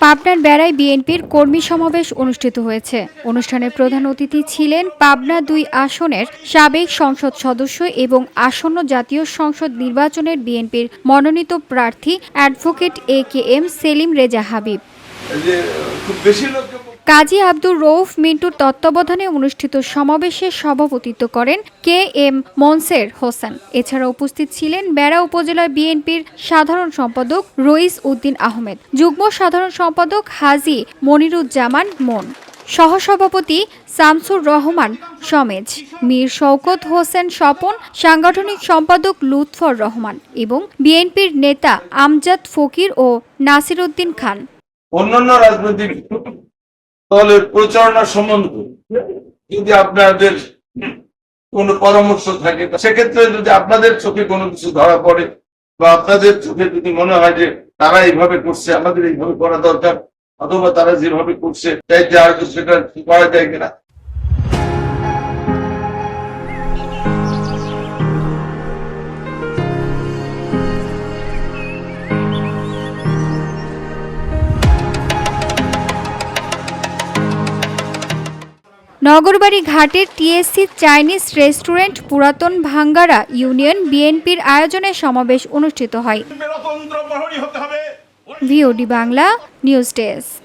পাবনার বেড়ায় বিএনপির কর্মী সমাবেশ অনুষ্ঠিত হয়েছে। অনুষ্ঠানে প্রধান অতিথি ছিলেন পাবনা ২ আসনের সাবেক সংসদ সদস্য এবং আসন্ন জাতীয় সংসদ নির্বাচনের বিএনপির মনোনীত প্রার্থী অ্যাডভোকেট AKM সেলিম রেজা হাবিব। কাজী আব্দুর রউফ মিন্টুর তত্ত্বাবধানে অনুষ্ঠিত সমাবেশে সভাপতিত্ব করেন KM মনসের হোসেন। এছাড়া উপস্থিত ছিলেন বেড়া উপজেলা বিএনপির সাধারণ সম্পাদক রইস উদ্দিন আহমেদ, যুগ্ম সাধারণ সম্পাদক হাজী মনিরুজ্জামান মন, সহসভাপতি শামসুর রহমান সমেজ, মীর শওকত হোসেন স্বপন, সাংগঠনিক সম্পাদক লুৎফর রহমান এবং বিএনপির নেতা আমজাদ ফকির ও নাসির উদ্দিন খান। অন্যান্য রাজনৈতিক দলের প্রচারণা সম্বন্ধে যদি আপনাদের কোনো পরামর্শ থাকে, সেক্ষেত্রে যদি আপনাদের চোখে কোনো কিছু ধরা পড়ে বা আপনাদের চোখে যদি মনে হয় যে তারা এইভাবে করছে, আমাদের এইভাবে করা দরকার, অথবা তারা যেভাবে করছে চাইতে আর সেটা করা যায় কিনা। নগরবাড়ি ঘাটের TSC চাইনিজ রেস্টুরেন্ট পুরাতন ভাঙ্গারা ইউনিয়ন বিএনপির আয়োজনে সমাবেশ অনুষ্ঠিত হয়। VOD Bangla news desk.